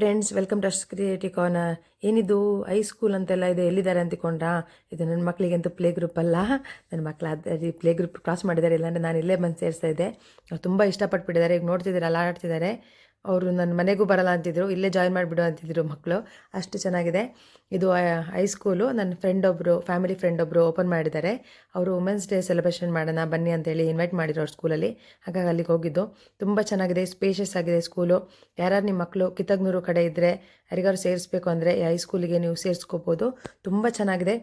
Friends, welcome to creative corner. ಏನಿದು high school ಅಂತೆಲ್ಲ ಇದೆ, ಎಲ್ಲಿದ್ದಾರೆ ಅಂತಿಕೊಂಡ್ರಾ? ಇದು ನನ್ನ ಮಕ್ಕಳಿಗಂತೂ ಪ್ಲೇ ಗ್ರೂಪ್ ಅಲ್ಲ. ನನ್ನ ಮಕ್ಕಳು ಅದೇ ಪ್ಲೇ ಗ್ರೂಪ್ ಕ್ರಾಸ್ ಮಾಡಿದ್ದಾರೆ, ಇಲ್ಲಾಂದರೆ ನಾನು ಇಲ್ಲೇ ಬಂದು ಸೇರಿಸ್ತಾ ಇದ್ದೆ. ಅವ್ರು ತುಂಬ ಇಷ್ಟಪಟ್ಬಿಟ್ಟಿದ್ದಾರೆ. ಈಗ ನೋಡ್ತಿದ್ದಾರೆ, ಅಲ್ಲ ಆಡ್ತಿದ್ದಾರೆ. ಅವರು ನನ್ನ ಮನೆಗೂ ಬರಲ್ಲ ಅಂತಿದ್ರು, ಇಲ್ಲೇ ಜಾಯ್ನ್ ಮಾಡಿಬಿಡು ಅಂತಿದ್ರು ಮಕ್ಕಳು. ಅಷ್ಟು ಚೆನ್ನಾಗಿದೆ. ಇದು ಹೈಸ್ಕೂಲು. ನನ್ನ ಫ್ರೆಂಡ್ ಒಬ್ಬರು, ಫ್ಯಾಮಿಲಿ ಫ್ರೆಂಡ್ ಒಬ್ಬರು ಓಪನ್ ಮಾಡಿದ್ದಾರೆ. ಅವರು ವುಮೆನ್ಸ್ ಡೇ ಸೆಲೆಬ್ರೇಷನ್ ಮಾಡೋಣ ಬನ್ನಿ ಅಂತೇಳಿ ಇನ್ವೈಟ್ ಮಾಡಿದ್ರು ಅವ್ರ ಸ್ಕೂಲಲ್ಲಿ. ಹಾಗಾಗಿ ಅಲ್ಲಿಗೆ ಹೋಗಿದ್ದು. ತುಂಬ ಚೆನ್ನಾಗಿದೆ, ಸ್ಪೇಷಿಯಸ್ ಆಗಿದೆ ಸ್ಕೂಲು. ಯಾರು ನಿಮ್ಮ ಮಕ್ಕಳು ಕಿತ್ತಗನೂರು ಕಡೆ ಇದ್ದರೆ, ಯಾರಿಗಾದ್ರು ಸೇರಿಸ್ಬೇಕು ಅಂದರೆ ಈ ಹೈಸ್ಕೂಲಿಗೆ ನೀವು ಸೇರಿಸ್ಕೋಬೋದು. ತುಂಬ ಚೆನ್ನಾಗಿದೆ.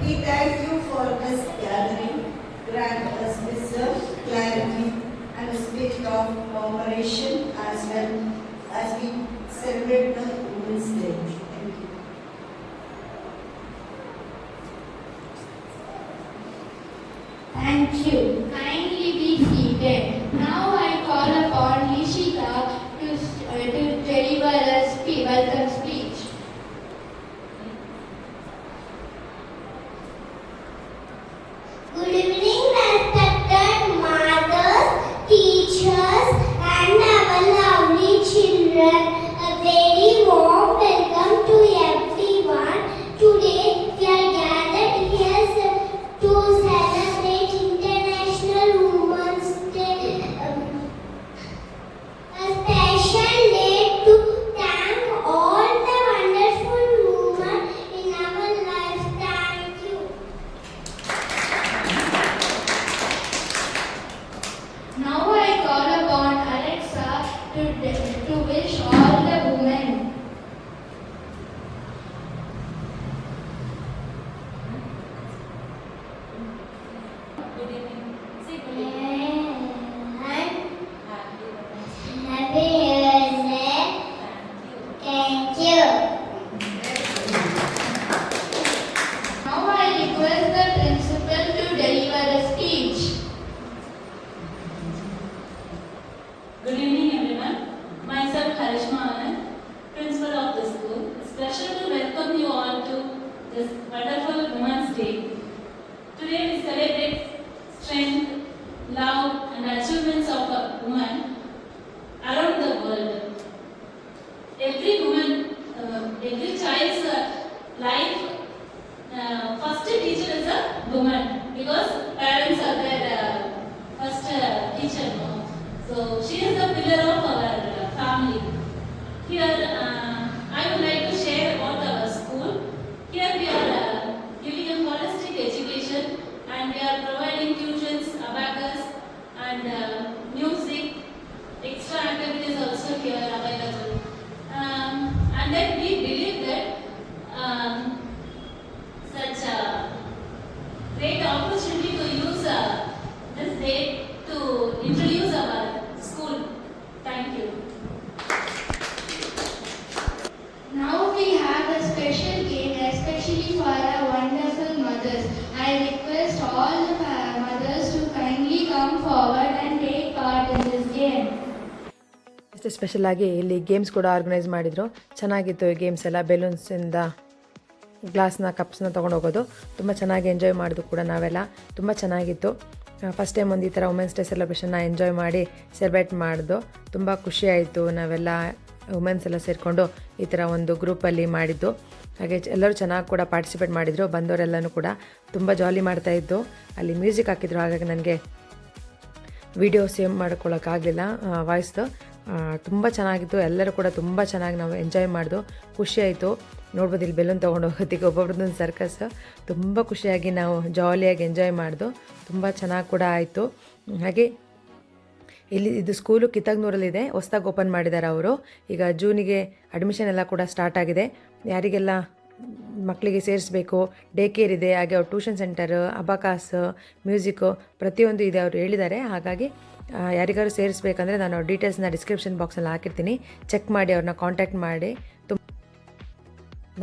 We thank you for this gathering. Grant us wisdom, clarity, and a spirit of cooperation as well as we celebrate the Women's Day. Thank you. Thank you. Kindly be seated. Now I call upon Nishika to deliver a welcome speech. Good evening, respected mothers, teachers, and our lovely children. A very warm welcome to everyone. Today we are gathered here to celebrate International Women's Day. A special day to thank all the wonderful women in our lives. Thank you. Now I call upon Alexa to wish all the women. Good evening. Say good And evening. happy Happy Women's birthday. Thank you. Thank you. Now I request the principal to deliver a speech. Good evening, everyone. Myself, Harishma Anand, principal of the school. It's a pleasure to welcome you all to this wonderful Women's Day. Today we celebrate strength, love, and achievements of a woman around the world. Every woman, every child's life, first teacher is a woman because parents are their first teacher. No? So she is the pillar of our family. Here I would like to share about our school. Here we are giving a holistic education and we are providing tuitions, abacus and music, extra activities also here available. And then we believe that such a great opportunity to use this day to introduce our school. Thank you. Now we have a special game especially for our wonderful mothers. I request all the mothers to kindly come forward and take part in this game. ಅಷ್ಟೇ ಸ್ಪೆಷಲಾಗಿ ಇಲ್ಲಿ games ಕೂಡ organise ಮಾಡಿದರು. ಚೆನ್ನಾಗಿತ್ತು ಈ games ಎಲ್ಲ. ಬೆಲೂನ್ಸಿಂದ ಗ್ಲಾಸ್ನ ಕಪ್ಸ್ನ ತೊಗೊಂಡು ಹೋಗೋದು ತುಂಬ ಚೆನ್ನಾಗಿ ಎಂಜಾಯ್ ಮಾಡಿದ್ದು ಕೂಡ ನಾವೆಲ್ಲ. ತುಂಬ ಚೆನ್ನಾಗಿತ್ತು. ಫಸ್ಟ್ ಟೈಮ್ ಒಂದು ಈ ಥರ ವುಮೆನ್ಸ್ ಡೇ ಸೆಲೆಬ್ರೇಷನ್ನ ಎಂಜಾಯ್ ಮಾಡಿ ಸೆಲೆಬ್ರೇಟ್ ಮಾಡಿದ್ದು ತುಂಬ ಖುಷಿ ಆಯಿತು. ನಾವೆಲ್ಲ ವುಮೆನ್ಸ್ ಎಲ್ಲ ಸೇರಿಕೊಂಡು ಈ ಥರ ಒಂದು ಗ್ರೂಪಲ್ಲಿ ಮಾಡಿದ್ದು. ಹಾಗೆ ಎಲ್ಲರೂ ಚೆನ್ನಾಗಿ ಕೂಡ ಪಾರ್ಟಿಸಿಪೇಟ್ ಮಾಡಿದರು. ಬಂದವರೆಲ್ಲನೂ ಕೂಡ ತುಂಬ ಜಾಲಿ ಮಾಡ್ತಾಯಿದ್ದು. ಅಲ್ಲಿ ಮ್ಯೂಸಿಕ್ ಹಾಕಿದ್ರು, ಹಾಗಾಗಿ ನನಗೆ ವಿಡಿಯೋ ಸೇವ್ ಮಾಡ್ಕೊಳ್ಳೋಕ್ಕಾಗಲಿಲ್ಲ ವಾಯ್ಸ್ದು. ತುಂಬ ಚೆನ್ನಾಗಿತ್ತು. ಎಲ್ಲರೂ ಕೂಡ ತುಂಬ ಚೆನ್ನಾಗಿ ನಾವು ಎಂಜಾಯ್ ಮಾಡಿದ್ದು. ಖುಷಿಯಾಯಿತು. ನೋಡ್ಬೋದು, ಇಲ್ಲಿ ಬೆಲೂನ್ ತೊಗೊಂಡು ಹೋಗೋದಕ್ಕೆ ಒಬ್ಬೊಬ್ರದ್ದೊಂದು ಸರ್ಕಸ್. ತುಂಬ ಖುಷಿಯಾಗಿ ನಾವು ಜಾಲಿಯಾಗಿ ಎಂಜಾಯ್ ಮಾಡಿದ್ದು. ತುಂಬ ಚೆನ್ನಾಗಿ ಕೂಡ ಆಯಿತು. ಹಾಗೆ ಇಲ್ಲಿ ಇದು ಸ್ಕೂಲು ಕಿತ್ತಗನೂರಲ್ಲಿದೆ, ಹೊಸ್ದಾಗಿ ಓಪನ್ ಮಾಡಿದ್ದಾರೆ ಅವರು. ಈಗ ಜೂನಿಗೆ ಅಡ್ಮಿಷನ್ ಎಲ್ಲ ಕೂಡ ಸ್ಟಾರ್ಟ್ ಆಗಿದೆ. ಯಾರಿಗೆಲ್ಲ ಮಕ್ಕಳಿಗೆ ಸೇರಿಸ್ಬೇಕು, ಡೇ ಕೇರ್ ಇದೆ, ಹಾಗೆ ಅವ್ರು ಟ್ಯೂಷನ್ ಸೆಂಟರ್, ಅಬಾಕಾಸ್, ಮ್ಯೂಸಿಕ್ಕು ಪ್ರತಿಯೊಂದು ಇದೆ ಅವರು ಹೇಳಿದ್ದಾರೆ. ಹಾಗಾಗಿ ಯಾರಿಗಾದ್ರು ಸೇರಿಸ್ಬೇಕಂದ್ರೆ ನಾನು ಡೀಟೇಲ್ಸ್ನ ಡಿಸ್ಕ್ರಿಪ್ಷನ್ ಬಾಕ್ಸಲ್ಲಿ ಹಾಕಿರ್ತೀನಿ. ಚೆಕ್ ಮಾಡಿ, ಅವ್ರನ್ನ ಕಾಂಟ್ಯಾಕ್ಟ್ ಮಾಡಿ.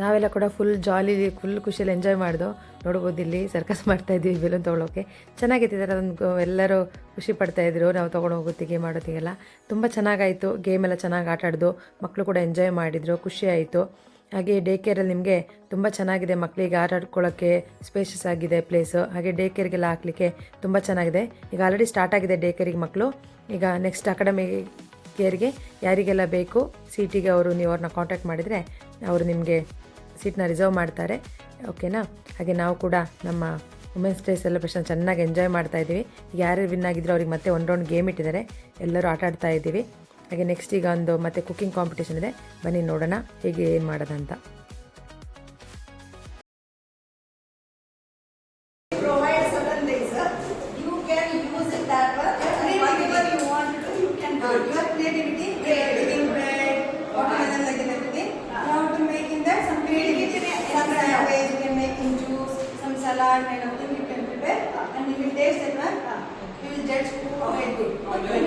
ನಾವೆಲ್ಲ ಕೂಡ ಫುಲ್ ಜಾಲಿಲಿ ಫುಲ್ ಖುಷಿಯಲ್ಲಿ ಎಂಜಾಯ್ ಮಾಡಿದೋ. ನೋಡ್ಬೋದು ಇಲ್ಲಿ ಸರ್ಕಸ್ ಮಾಡ್ತಾಯಿದ್ವಿ ಬೆಲೂನ್ ತೊಗೊಳೋಕ್ಕೆ. ಚೆನ್ನಾಗಿತ್ತು, ಈ ಥರ ಒಂದು ಎಲ್ಲರೂ ಖುಷಿ ಪಡ್ತಾಯಿದ್ರು ನಾವು ತೊಗೊಂಡು ಹೋಗೋತ್ತಿಗೆ ಮಾಡೋತ್ತಿಗೆಲ್ಲ. ತುಂಬ ಚೆನ್ನಾಗಾಯಿತು, ಗೇಮೆಲ್ಲ ಚೆನ್ನಾಗಿ ಆಟ ಆಡಿದು, ಮಕ್ಕಳು ಕೂಡ ಎಂಜಾಯ್ ಮಾಡಿದರು, ಖುಷಿ ಆಯಿತು. ಹಾಗೆ ಡೇ ಕೇರಲ್ಲಿ ನಿಮಗೆ ತುಂಬ ಚೆನ್ನಾಗಿದೆ, ಮಕ್ಕಳಿಗೆ ಆಟ ಆಡ್ಕೊಳ್ಳೋಕ್ಕೆ ಸ್ಪೇಷಸ್ ಆಗಿದೆ ಪ್ಲೇಸು. ಹಾಗೆ ಡೇ ಕೇರ್ಗೆಲ್ಲ ಹಾಕಲಿಕ್ಕೆ ತುಂಬ ಚೆನ್ನಾಗಿದೆ. ಈಗ ಆಲ್ರೆಡಿ ಸ್ಟಾರ್ಟ್ ಆಗಿದೆ ಡೇ ಕೇರಿಗೆ ಮಕ್ಕಳು. ಈಗ ನೆಕ್ಸ್ಟ್ ಅಕಾಡೆಮಿ ಕೇರ್ಗೆ ಯಾರಿಗೆಲ್ಲ ಬೇಕು ಸೀಟಿಗೆ ನೀವು ಅವ್ರನ್ನ ಕಾಂಟ್ಯಾಕ್ಟ್ ಮಾಡಿದರೆ ಅವರು ನಿಮಗೆ ಸೀಟ್ನ ರಿಸರ್ವ್ ಮಾಡ್ತಾರೆ, ಓಕೆನಾ. ಹಾಗೆ ನಾವು ಕೂಡ ನಮ್ಮ ವುಮೆನ್ಸ್ ಡೇ ಸೆಲೆಬ್ರೇಷನ್ ಚೆನ್ನಾಗಿ ಎಂಜಾಯ್ ಮಾಡ್ತಾಯಿದ್ದೀವಿ. ಈಗ ಯಾರು ವಿನ್ ಆಗಿದ್ರು ಅವ್ರಿಗೆ ಮತ್ತೆ ಒಂದು ರೌಂಡ್ ಗೇಮ್ ಇಟ್ಟಿದ್ದಾರೆ, ಎಲ್ಲರೂ ಆಟ ಆಡ್ತಾ ಇದ್ದೀವಿ. ಹಾಗೆ ನೆಕ್ಸ್ಟ್ ಈಗ ಒಂದು ಮತ್ತೆ ಕುಕ್ಕಿಂಗ್ ಕಾಂಪಿಟೇಷನ್ ಇದೆ, ಬನ್ನಿ ನೋಡೋಣ ಹೇಗೆ ಏನು ಮಾಡೋದಂತ. Provide certain things, you can use it that way. Whatever you want to do, you can do. Your creativity, making bread, watermelon like and everything. You have to make in that some creativity. Some sandwich, you can make in juice, some salad kind of thing you can prepare, and you will taste it one. You will judge who made good. Okay.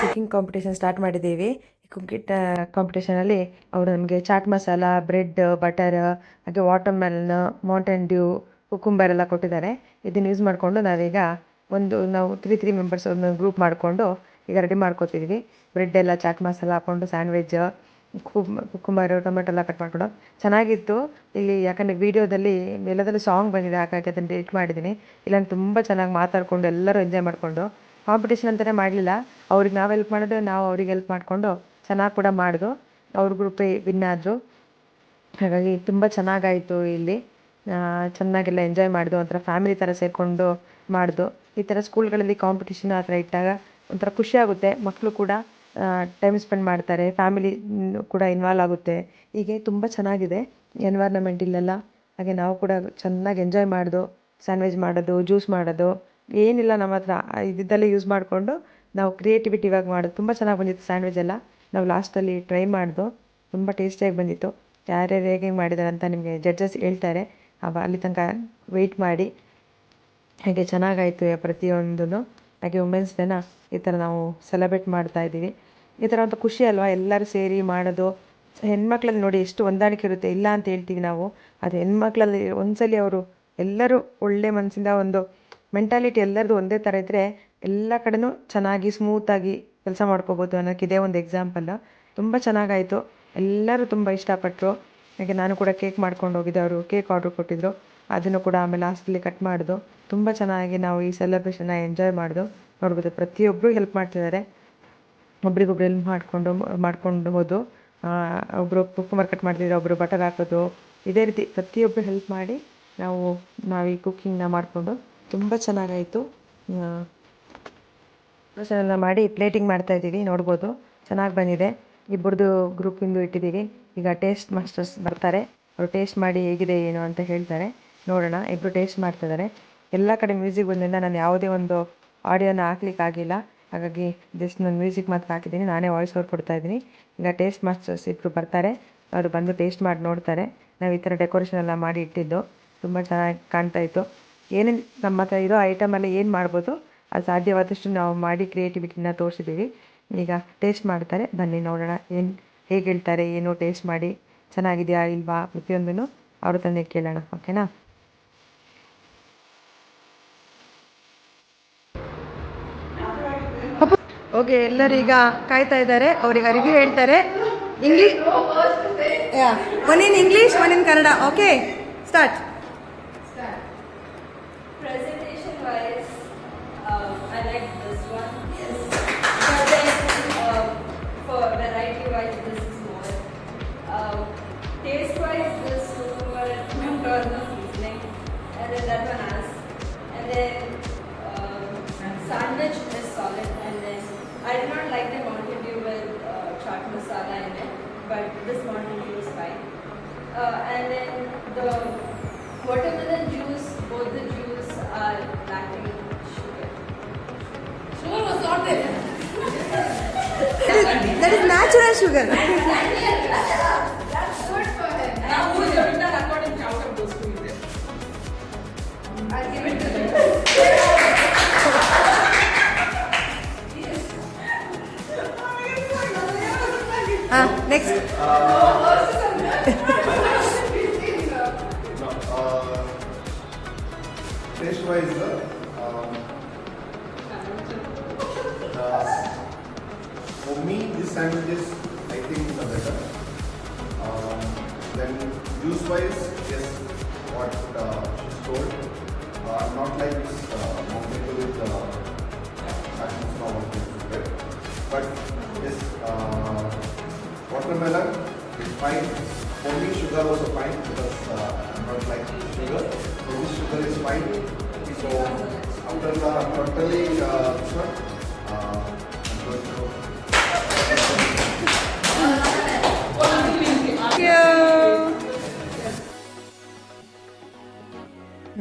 Cooking competition start ಮಾಡಿದ್ದೀವಿ. ಈ cooking ಕಾಂಪಿಟೇಷನಲ್ಲಿ ಅವರು ನಮಗೆ chat masala, bread, butter, ಹಾಗೆ watermelon, Mountain Dew, cucumber ಎಲ್ಲ ಕೊಟ್ಟಿದ್ದಾರೆ. ಇದನ್ನು use ಮಾಡಿಕೊಂಡು ನಾವೀಗ ನಾವು 3 ಮೆಂಬರ್ಸ್ ಒಂದು ಗ್ರೂಪ್ ಮಾಡಿಕೊಂಡು ಈಗ ರೆಡಿ ಮಾಡ್ಕೊತಿದ್ವಿ. ಬ್ರೆಡ್ ಎಲ್ಲ ಚಾಟ್ ಮಸಾಲ ಹಾಕ್ಕೊಂಡು ಸ್ಯಾಂಡ್ವಿಚ್, ಕುಕುಂಬರು, ಟೊಮೆಟೊ ಎಲ್ಲ ಕಟ್ ಮಾಡ್ಕೊಂಡು ಚೆನ್ನಾಗಿತ್ತು. ಇಲ್ಲಿ ಯಾಕಂದರೆ ವೀಡಿಯೋದಲ್ಲಿ ಎಲ್ಲದರಲ್ಲೂ ಸಾಂಗ್ ಬಂದಿದೆ, ಹಾಗಾಗಿ ಅದನ್ನು ಡಿಲೀಟ್ ಮಾಡಿದ್ದೀನಿ. ಇಲ್ಲ ತುಂಬ ಚೆನ್ನಾಗಿ ಮಾತಾಡಿಕೊಂಡು ಎಲ್ಲರೂ ಎಂಜಾಯ್ ಮಾಡಿಕೊಂಡು, ಕಾಂಪಿಟೇಷನ್ ಅಂತಲೇ ಮಾಡಲಿಲ್ಲ, ಅವ್ರಿಗೆ ನಾವು ಹೆಲ್ಪ್ ಮಾಡೋದು, ನಾವು ಅವ್ರಿಗೆ ಹೆಲ್ಪ್ ಮಾಡಿಕೊಂಡು ಚೆನ್ನಾಗಿ ಕೂಡ ಮಾಡಿದ್ರು. ಅವ್ರ ಗ್ರೂಪೇ ವಿನ್ ಆದರು. ಹಾಗಾಗಿ ತುಂಬ ಚೆನ್ನಾಗಾಯಿತು. ಇಲ್ಲಿ ಚೆನ್ನಾಗೆಲ್ಲ ಎಂಜಾಯ್ ಮಾಡಿದ್ರು, ಒಂಥರ ಫ್ಯಾಮಿಲಿ ಥರ ಸೇರಿಕೊಂಡು ಮಾಡಿದ್ರು. ಈ ಥರ ಸ್ಕೂಲ್ಗಳಲ್ಲಿ ಕಾಂಪಿಟೇಷನ್ ಆ ಥರ ಇಟ್ಟಾಗ ಒಂಥರ ಖುಷಿಯಾಗುತ್ತೆ, ಮಕ್ಕಳು ಕೂಡ ಟೈಮ್ ಸ್ಪೆಂಡ್ ಮಾಡ್ತಾರೆ, ಫ್ಯಾಮಿಲಿ ಕೂಡ ಇನ್ವಾಲ್ವ್ ಆಗುತ್ತೆ. ಹೀಗೆ ತುಂಬ ಚೆನ್ನಾಗಿದೆ ಎನ್ವೈರ್ನಮೆಂಟ್ ಇಲ್ಲೆಲ್ಲ. ಹಾಗೆ ನಾವು ಕೂಡ ಚೆನ್ನಾಗಿ ಎಂಜಾಯ್ ಮಾಡಿದು, ಸ್ಯಾಂಡ್ವಿಚ್ ಮಾಡೋದು, ಜ್ಯೂಸ್ ಮಾಡೋದು, ಏನಿಲ್ಲ ನಮ್ಮ ಹತ್ರ ಇದ್ದಿದ್ದಲ್ಲೇ ಯೂಸ್ ಮಾಡಿಕೊಂಡು ನಾವು ಕ್ರಿಯೇಟಿವಿಟಿ ಇವಾಗ ಮಾಡೋದು. ತುಂಬ ಚೆನ್ನಾಗಿ ಬಂದಿತ್ತು ಸ್ಯಾಂಡ್ವಿಚ್ ಎಲ್ಲ. ನಾವು ಲಾಸ್ಟಲ್ಲಿ ಟ್ರೈ ಮಾಡಿದ್ದು, ತುಂಬ ಟೇಸ್ಟಿಯಾಗಿ ಬಂದಿತ್ತು. ಯಾರ್ಯಾರು ಹೇಗೆ ಮಾಡಿದ್ದಾರೆ ಅಂತ ನಿಮಗೆ ಜಡ್ಜಸ್ ಹೇಳ್ತಾರೆ, ಅಲ್ಲಿ ತನಕ ವೆಯ್ಟ್ ಮಾಡಿ. ಹಾಗೆ ಚೆನ್ನಾಗಾಯಿತು ಪ್ರತಿಯೊಂದೂ. ಹಾಗೆ ವುಮೆನ್ಸ್ ಡೇನ ಈ ಥರ ನಾವು ಸೆಲೆಬ್ರೇಟ್ ಮಾಡ್ತಾಯಿದ್ದೀವಿ. ಈ ಥರ ಒಂದು ಖುಷಿ ಅಲ್ವಾ, ಎಲ್ಲರೂ ಸೇರಿ ಮಾಡೋದು. ಹೆಣ್ಮಕ್ಳಲ್ಲಿ ನೋಡಿ ಎಷ್ಟು ಹೊಂದಾಣಿಕೆ ಇರುತ್ತೆ, ಇಲ್ಲ ಅಂತ ಹೇಳ್ತೀವಿ ನಾವು, ಅದು ಹೆಣ್ಮಕ್ಳಲ್ಲಿ ಒಂದ್ಸಲಿ ಅವರು ಎಲ್ಲರೂ ಒಳ್ಳೆ ಮನಸ್ಸಿಂದ ಒಂದು ಮೆಂಟಾಲಿಟಿ ಎಲ್ಲರದು ಒಂದೇ ಥರ ಇದ್ದರೆ ಎಲ್ಲ ಕಡೆನೂ ಚೆನ್ನಾಗಿ ಸ್ಮೂತಾಗಿ ಕೆಲಸ ಮಾಡ್ಕೋಬೋದು ಅನ್ನೋಕ್ಕೆ ಇದೇ ಒಂದು ಎಕ್ಸಾಂಪಲ್. ತುಂಬ ಚೆನ್ನಾಗಾಯಿತು, ಎಲ್ಲರೂ ತುಂಬ ಇಷ್ಟಪಟ್ಟರು. ಹಾಗೆ ನಾನು ಕೂಡ ಕೇಕ್ ಮಾಡ್ಕೊಂಡು ಹೋಗಿದ್ದೆ, ಅವರು ಕೇಕ್ ಆರ್ಡ್ರ್ ಕೊಟ್ಟಿದ್ದರು, ಅದನ್ನು ಕೂಡ ಆಮೇಲೆ ಲಾಸ್ಟಲ್ಲಿ ಕಟ್ ಮಾಡಿದ್ದು. ತುಂಬ ಚೆನ್ನಾಗಿ ನಾವು ಈ ಸೆಲೆಬ್ರೇಷನ್ನ ಎಂಜಾಯ್ ಮಾಡಿದು. ನೋಡ್ಬೋದು ಪ್ರತಿಯೊಬ್ಬರು ಹೆಲ್ಪ್ ಮಾಡ್ತಿದ್ದಾರೆ, ಒಬ್ರಿಗೊಬ್ರು ಹೆಲ್ಪ್ ಮಾಡ್ಕೊಂಡು ಹೋದು. ಒಬ್ಬರು ಕುಕ್ಕುಂಬರ್ ಕಟ್ ಮಾಡ್ತಿದ್ರು, ಒಬ್ಬರು ಬಟರ್ ಹಾಕೋದು, ಇದೇ ರೀತಿ ಪ್ರತಿಯೊಬ್ಬರು ಹೆಲ್ಪ್ ಮಾಡಿ ನಾವು ಈ ಕುಕ್ಕಿಂಗ್ನ ಮಾಡಿಕೊಂಡು ತುಂಬ ಚೆನ್ನಾಗಾಯಿತು. ಎಲ್ಲ ಮಾಡಿ ಪ್ಲೇಟಿಂಗ್ ಮಾಡ್ತಾಯಿದ್ದೀವಿ, ನೋಡ್ಬೋದು ಚೆನ್ನಾಗಿ ಬಂದಿದೆ. ಇಬ್ಬರದು ಗ್ರೂಪಿಂದು ಇಟ್ಟಿದ್ದೀವಿ. ಈಗ ಟೇಸ್ಟ್ ಮಾಸ್ಟರ್ಸ್ ಬರ್ತಾರೆ, ಅವರು ಟೇಸ್ಟ್ ಮಾಡಿ ಹೇಗಿದೆ ಏನು ಅಂತ ಹೇಳ್ತಾರೆ, ನೋಡೋಣ. ಇಬ್ಬರು ಟೇಸ್ಟ್ ಮಾಡ್ತಿದ್ದಾರೆ. ಎಲ್ಲ ಕಡೆ ಮ್ಯೂಸಿಕ್ ಬಂದಿಂದ ನಾನು ಯಾವುದೇ ಒಂದು ಆಡಿಯೋನ ಹಾಕ್ಲಿಕ್ಕಾಗಿಲ್ಲ, ಹಾಗಾಗಿ ಜಸ್ಟ್ ನಾನು ಮ್ಯೂಸಿಕ್ ಮಾತ್ರ ಹಾಕಿದ್ದೀನಿ, ನಾನೇ ವಾಯ್ಸ್ ಓವರ್ ಕೊಡ್ತಾಯಿದ್ದೀನಿ. ಈಗ ಟೇಸ್ಟ್ ಮಾಸ್ಟರ್ಸ್ ಇಬ್ಬರು ಬರ್ತಾರೆ, ಅವರು ಬಂದು ಟೇಸ್ಟ್ ಮಾಡಿ ನೋಡ್ತಾರೆ. ನಾವು ಈ ಥರ ಡೆಕೋರೇಷನ್ ಎಲ್ಲ ಮಾಡಿ ಇಟ್ಟಿದ್ದು ತುಂಬ ಚೆನ್ನಾಗಿ ಕಾಣ್ತಾಯಿತ್ತು. ಏನೇನು ನಮ್ಮ ಹತ್ರ ಇರೋ ಐಟಮಲ್ಲಿ ಏನು ಮಾಡ್ಬೋದು ಅದು ಸಾಧ್ಯವಾದಷ್ಟು ನಾವು ಮಾಡಿ ಕ್ರಿಯೇಟಿವಿಟಿನ ತೋರಿಸಿದ್ದೀವಿ. ಈಗ ಟೇಸ್ಟ್ ಮಾಡ್ತಾರೆ, ಬನ್ನಿ ನೋಡೋಣ ಹೇಗೆ ಹೇಳ್ತಾರೆ, ಏನು ಟೇಸ್ಟ್ ಮಾಡಿ ಚೆನ್ನಾಗಿದೆಯಾ ಇಲ್ವಾ ಪ್ರತಿಯೊಂದೂ ಅವ್ರ ತಂದೆ ಕೇಳೋಣ, ಓಕೆನಾ. ಓಕೆ, ಎಲ್ಲರೂ ಈಗ ಕಾಯ್ತಾ ಇದ್ದಾರೆ, ಅವ್ರಿಗೆ ರಿವ್ಯೂ ಹೇಳ್ತಾರೆ. English, one in English, one in Kannada. Okay, start. Presentation wise, I like this one. Yes. But then, for variety wise, this is more. Taste wise, this cucumber on the seasoning, and then that one has. And then sandwich is solid. And then I did not like the Mountain Dew with chaat masala in it, but this Mountain Dew is fine. And then the watermelon juice, both the juice are lacking sugar. Sugar was not there. That is natural sugar. That's good for him. Now who is your winner according to out of those two? I'll give it to him. Next. Next taste wise, for me, this sandwich is, I think, better. Then juice wise, yes, what she's told. Not like this mountain dew with passion flower, but this watermelon is fine. For me, sugar also fine because I'm not like sugar. So this sugar is fine. So after the totally this one, I'm going to.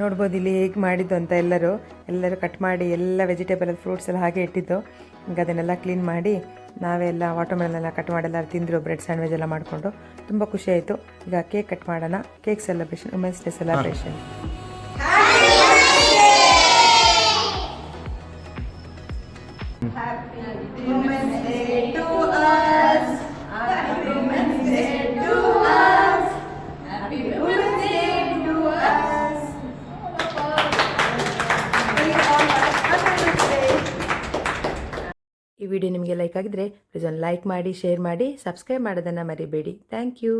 ನೋಡ್ಬೋದು ಇಲ್ಲಿ ಹೇಗೆ ಮಾಡಿದ್ದು ಅಂತ ಎಲ್ಲರೂ cut ಮಾಡಿ ಎಲ್ಲ vegetable fruits ಎಲ್ಲ ಹಾಗೆ ಇಟ್ಟಿದ್ದು. ಈಗ ಅದನ್ನೆಲ್ಲ ಕ್ಲೀನ್ ಮಾಡಿ ನಾವೆಲ್ಲ ವಾಟರ್ಮೆಲನ್ನೆಲ್ಲ ಕಟ್ ಮಾಡೆಲ್ಲ ತಿಂದರು. ಬ್ರೆಡ್ ಸ್ಯಾಂಡ್ವಿಚ್ ಎಲ್ಲ ಮಾಡಿಕೊಂಡು ತುಂಬ ಖುಷಿಯಾಯಿತು. ಈಗ ಕೇಕ್ ಕಟ್ ಮಾಡೋಣ. Cake celebration, women's day celebration. Women's Day to us. Happy Women's Day to us. Happy Women's Day to us. ಈ ವಿಡಿಯೋ ನಿಮಗೆ ಲೈಕ್ ಆಗಿದ್ರೆ ಪ್ಲೀಸ್ ಒಂದು ಲೈಕ್ ಮಾಡಿ, ಶೇರ್ ಮಾಡಿ, ಸಬ್ಸ್ಕ್ರೈಬ್ ಮಾಡೋದನ್ನು ಮರಿಬೇಡಿ. Thank you.